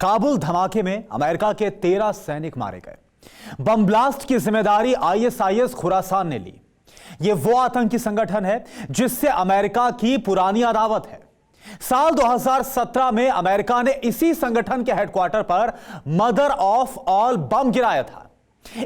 काबुल धमाके में अमेरिका के 13 सैनिक मारे गए। बम ब्लास्ट की जिम्मेदारी आईएसआईएस खुरासान ने ली। यह वो आतंकी संगठन है जिससे अमेरिका की पुरानी अदावत है। साल 2017 में अमेरिका ने इसी संगठन के हेडक्वार्टर पर मदर ऑफ ऑल बम गिराया था।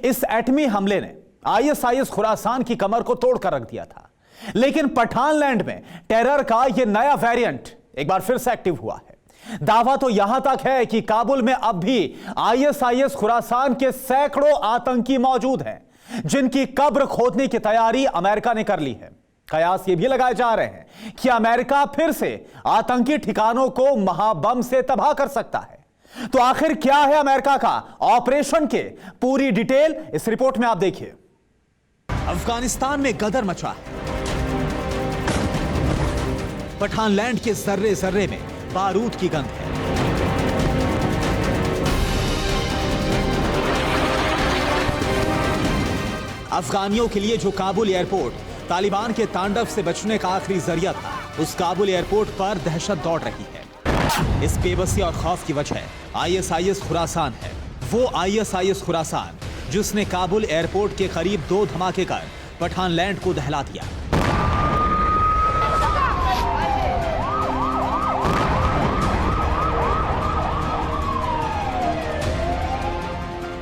इस एटमी हमले ने आईएसआईएस खुरासान की कमर को तोड़कर रख दिया था। लेकिन पठानलैंड में टेरर का यह नया वेरिएंट एक बार फिर से एक्टिव हुआ है। दावा तो यहां तक है कि काबुल में अब भी आईएसआईएस खुरासान के सैकड़ों आतंकी मौजूद हैं, जिनकी कब्र खोदने की तैयारी अमेरिका ने कर ली है। कयास ये भी लगाए जा रहे हैं कि अमेरिका फिर से आतंकी ठिकानों को महाबम से तबाह कर सकता है। तो आखिर क्या है अमेरिका का ऑपरेशन के पूरी डिटेल इस रिपोर्ट में आप देखिए। अफगानिस्तान में गदर मचा है। पठानलैंड के जर्रे जर्रे में बारूद की गंध है। अफगानियों के लिए जो काबुल एयरपोर्ट तालिबान के तांडव से बचने का आखिरी जरिया था, उस काबुल एयरपोर्ट पर दहशत दौड़ रही है। इस बेबसी और खौफ की वजह आईएसआईएस खुरासान है। वो आईएसआईएस खुरासान जिसने काबुल एयरपोर्ट के करीब 2 धमाके कर पठानलैंड को दहला दिया।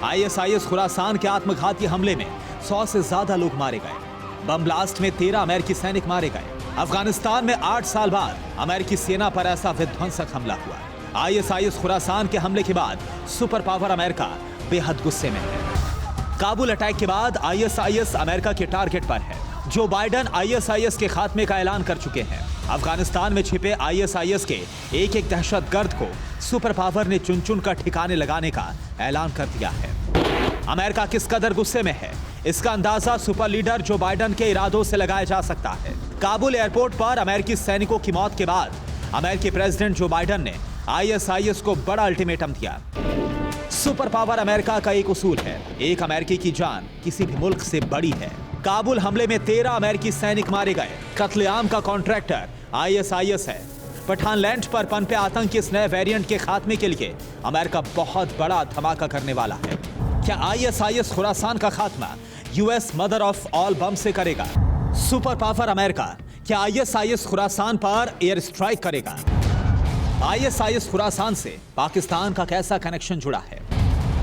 आईएसआईएस खुरासान के आत्मघाती हमले में 100 से ज्यादा लोग मारे गए। बम ब्लास्ट में 13 अमेरिकी सैनिक मारे गए। अफगानिस्तान में 8 साल बाद अमेरिकी सेना पर ऐसा विध्वंसक हमला हुआ। आईएसआईएस खुरासान के हमले के बाद सुपर पावर अमेरिका बेहद गुस्से में है। काबुल अटैक के बाद आईएसआईएस अमेरिका के टारगेट पर है। जो बाइडेन आईएसआईएस के खात्मे का ऐलान कर चुके हैं। अफगानिस्तान में छिपे आईएसआईएस के एक दहशतगर्द को सुपर पावर ने चुन चुन कर ठिकाने लगाने का ऐलान कर दिया है। अमेरिका किस कदर गुस्से में है, इसका अंदाजा सुपर लीडर जो बाइडेन के इरादों से लगाया जा सकता है। काबुल एयरपोर्ट पर अमेरिकी सैनिकों की मौत के बाद अमेरिकी प्रेसिडेंट जो बाइडेन ने आईएसआईएस को बड़ा अल्टीमेटम दिया। सुपर पावर अमेरिका का एक उसूल है, एक अमेरिकी की जान किसी भी मुल्क से बड़ी है। काबुल हमले में 13 अमेरिकी सैनिक मारे गए। कत्लेआम का कॉन्ट्रैक्टर आईएसआईएस है। पठानलैंड पर पनपे आतंक के इस नए वेरिएंट के खात्मे के लिए अमेरिका बहुत बड़ा धमाका करने वाला है। क्या आईएसआईएस खुरासान का खात्मा यूएस मदर ऑफ ऑल बम से करेगा? सुपर पावर अमेरिका क्या आईएसआईएस खुरासान पर एयर स्ट्राइक करेगा? आईएसआईएस खुरासान से पाकिस्तान का कैसा कनेक्शन जुड़ा है?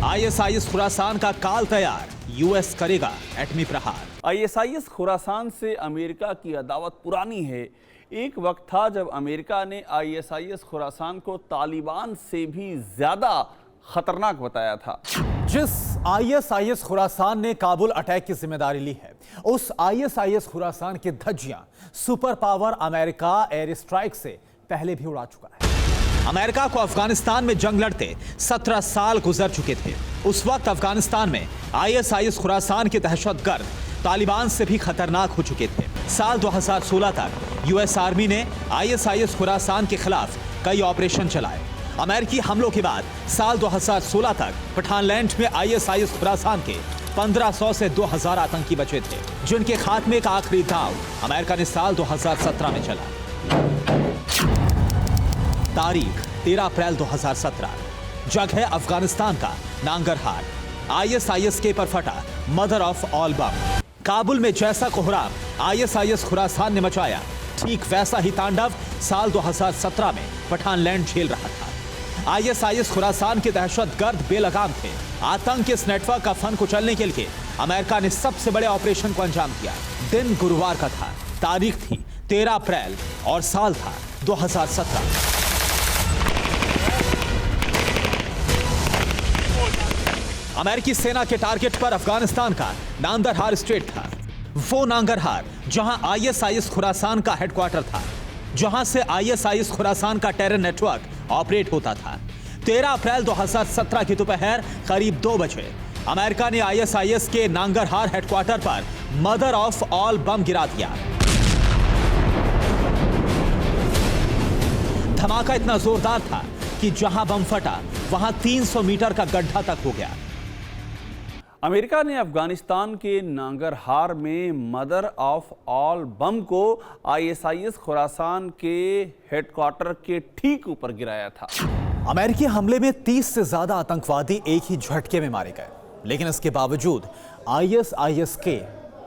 आईएसआईएस खुरासान का काल तैयार, यूएस करेगा एटमी प्रहार। आईएसआईएस खुरासान से अमेरिका की अदावत पुरानी है। एक वक्त था जब अमेरिका ने आईएसआईएस खुरासान को तालिबान से भी ज्यादा खतरनाक बताया था। जिस आईएसआईएस खुरासान ने काबुल अटैक की जिम्मेदारी ली है, उस आईएसआईएस खुरासान की धज्जियां super power America air strike से पहले भी उड़ा चुका है। अमेरिका को अफगानिस्तान में जंग लड़ते 17 साल गुजर चुके थे। उस वक्त अफगानिस्तान में आईएसआईएस खुरासान के दहशतगर्द तालिबान से भी खतरनाक हो चुके थे। साल 2016 तक यूएस आर्मी ने आईएसआईएस खुरासान के खिलाफ कई ऑपरेशन चलाए। अमेरिकी हमलों के बाद साल 2016 तक पठानलैंड में आईएसआईएस खुरासान के 1500 से 2000 आतंकी बचे थे, जिनके खात्मे का आखिरी दांव अमेरिका ने साल 2017 में चला। तारीख 13 अप्रैल 2017। जगह अफगानिस्तान का नांगरहार। आईएसआईएस के पर फटा मदर ऑफ ऑल बम। काबुल में जैसा कोहराम आईएसआईएस खुरासान ने मचाया, ठीक वैसा ही तांडव साल 2017 में पठानलैंड झेल रहा था। आईएसआईएस खुरासान के दहशतगर्द बेलगाम थे। आतंक के इस नेटवर्क का फन कुचलने के लिए अमेरिका ने सबसे बड़े ऑपरेशन को अंजाम दिया। दिन गुरुवार का था, तारीख थी 13 अप्रैल और साल था 2017। अमेरिकी सेना के टारगेट पर अफगानिस्तान का नांगरहार स्टेट था। वो नांगरहार जहां आईएसआईएस खुरासान का हेडक्वार्टर था, जहां से आईएसआईएस खुरासान का टेरर नेटवर्क ऑपरेट होता था। 13 अप्रैल 2017 की दोपहर करीब 2 बजे अमेरिका ने आईएसआईएस के नांगरहार हेडक्वार्टर पर मदर ऑफ ऑल बम गिरा दिया। धमाका इतना जोरदार था कि जहां बम फटा वहां 300 मीटर का गड्ढा तक हो गया। अमेरिका ने अफगानिस्तान के नांगरहार में मदर ऑफ ऑल बम को आईएसआईएस खुरासान के हेडक्वार्टर के ठीक ऊपर गिराया था। अमेरिकी हमले में 30 से ज्यादा आतंकवादी एक ही झटके में मारे गए, लेकिन इसके बावजूद ISIS-K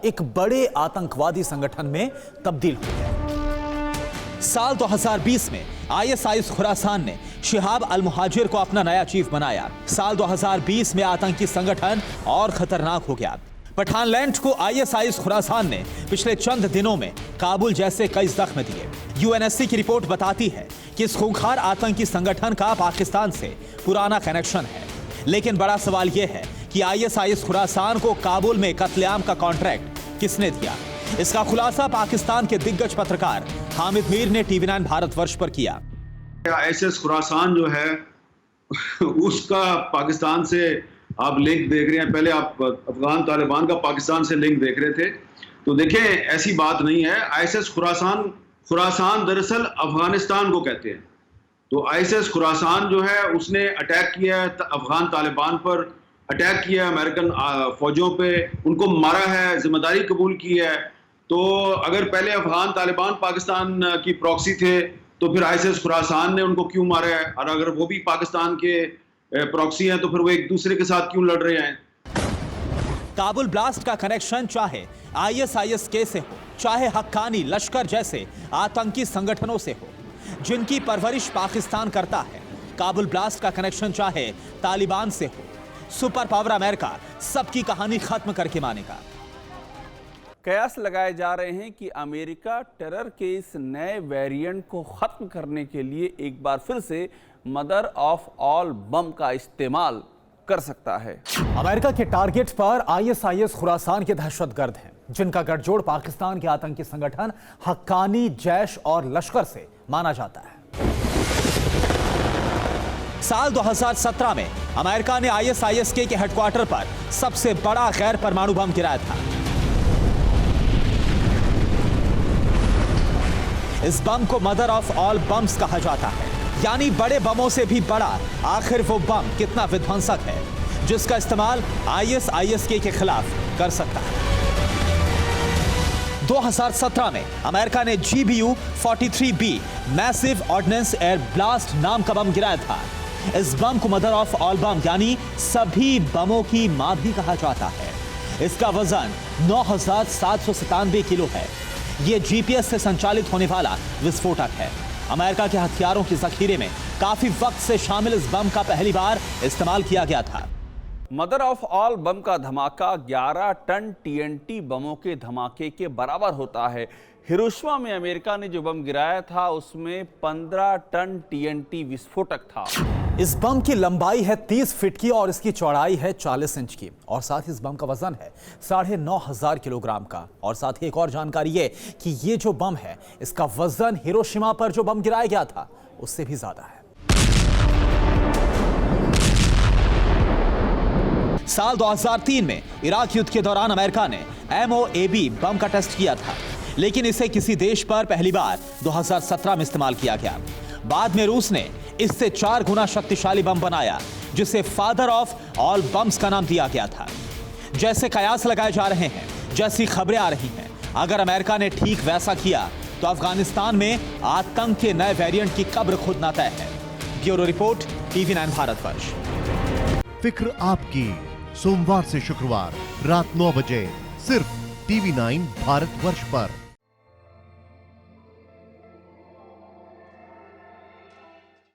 एक बड़े आतंकवादी संगठन में तब्दील हुई है। साल 2020 में ISIS खुरासान ने शिहाब अल मुहाजिर को अपना नया चीफ बनाया। साल 2020 में आतंकी संगठन और खतरनाक हो गया। पठानलैंड को ISIS खुरासान ने पिछले चंद दिनों में काबुल जैसे कई जख्म दिए। UNSC की रिपोर्ट बताती है कि इस खूंखार आतंकी संगठन का पाकिस्तान से पुराना कनेक्शन है, लेकिन बड़ा सवाल यह है कि ISIS खुरासान को काबुल में कत्लेआम का कॉन्ट्रैक्ट किसने दिया। इसका खुलासा पाकिस्तान के दिग्गज पत्रकार हामिद मीर ने TV9 भारतवर्ष पर किया। ISIS खुरासान जो है उसका पाकिस्तान से आप लिंक देख रहे हैं। पहले आप अफगान तालिबान का पाकिस्तान से लिंक देख रहे थे, तो देखें ऐसी बात नहीं है। ISIS खुरासान दरअसल अफगानिस्तान को कहते हैं। तो ISIS खुरासान जो है उसने अटैक किया है अफगान तालिबान पर, अटैक किया अमेरिकन फौजों पे, उनको मारा है, जिम्मेदारी कबूल की है। तो अगर पहले अफगान तालिबान पाकिस्तान की प्रॉक्सी थे तो फिर ISIS खुरासान ने उनको क्यों मारा है, और अगर वो भी पाकिस्तान के प्रॉक्सी हैं तो फिर वो एक दूसरे के साथ क्यों लड़ रहे हैं। काबुल ब्लास्ट का कनेक्शन चाहे ISIS-K से हो, चाहे हक्कानी लश्कर जैसे आतंकी संगठनों से हो, जिनकी परवरिश पाकिस्तान करता है। काबुल ब्लास्ट का कनेक्शन चाहे तालिबान से हो, सुपर पावर अमेरिका सबकी कहानी खत्म करके मानेगा। कयास लगाए जा रहे हैं कि अमेरिका टेरर के इस नए वेरिएंट को खत्म करने के लिए एक बार फिर से मदर ऑफ ऑल बम का इस्तेमाल कर सकता है। अमेरिका के टारगेट पर ISIS खुरासान के दहशतगर्द हैं, जिनका गठजोड़ पाकिस्तान के आतंकी संगठन हक्कानी जैश और लश्कर से माना जाता है। साल 2017 में अमेरिका ने ISIS-K के हेडक्वार्टर पर सबसे बड़ा गैर परमाणु बम गिराया था। इस बम को मदर ऑफ ऑल बम्स कहा जाता है, यानी बड़े बमों से भी बड़ा। आखिर वो बम कितना विध्वंसक है जिसका इस्तेमाल ISIS-K के खिलाफ कर सकता है। 2017 में अमेरिका ने GBU-43B massive ordnance air blast नाम का बम गिराया था। इस बम को मदर ऑफ ऑल बम यानी सभी बमों की मां भी कहा जाता है। इसका वजन 9,797 किलो है। यह GPS से संचालित होने वाला विस्फोटक है। अमेरिका के हथियारों के जखीरे में काफी वक्त से शामिल इस बम का पहली बार इस्तेमाल किया गया था। मदर ऑफ ऑल बम का धमाका 11 टन TNT बमों के धमाके के बराबर होता है। हिरोशिमा में अमेरिका ने जो बम गिराया था उसमें 15 टन TNT विस्फोटक था। इस बम की लंबाई है 30 फीट की और इसकी चौड़ाई है 40 इंच की, और साथ ही इस बम का वजन है 9,500 किलोग्राम का। और साथ ही एक और जानकारी है कि ये जो बम है इसका वजन हिरोशिमा पर जो बम गिराया गया था उससे भी ज्यादा है। साल 2003 में इराक युद्ध के दौरान अमेरिका ने MOAB बम का टेस्ट किया था, लेकिन इसे किसी देश पर पहली बार 2017 में इस्तेमाल किया गया। बाद में रूस ने इससे 4 गुना शक्तिशाली बम बनाया, जिसे फादर ऑफ ऑल बम्स का नाम दिया गया था। जैसे कयास लगाए जा रहे हैं, जैसी खबरें आ रही हैं, अगर अमेरिका ने ठीक वैसा किया तो अफगानिस्तान में आतंक के नए वेरिएंट की कब्र खुदना तय है। Bureau report, TV9 Bharatvarsh. फिक्र आपकी, सोमवार से शुक्रवार रात 9 बजे सिर्फ TV9 भारतवर्ष पर।